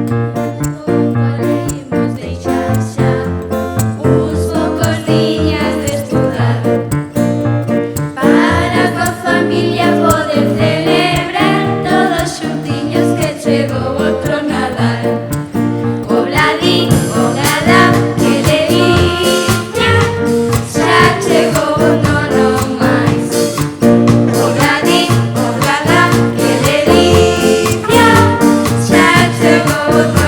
Podemos deixar xa uns poucos días de estudar para coa familia poder celebrar todos xuntiños que chegou outro Nadal. Obladín, oblada, que delicia, xa chegou outro non máis. Obladín, oblada, que delicia, xa chegou outro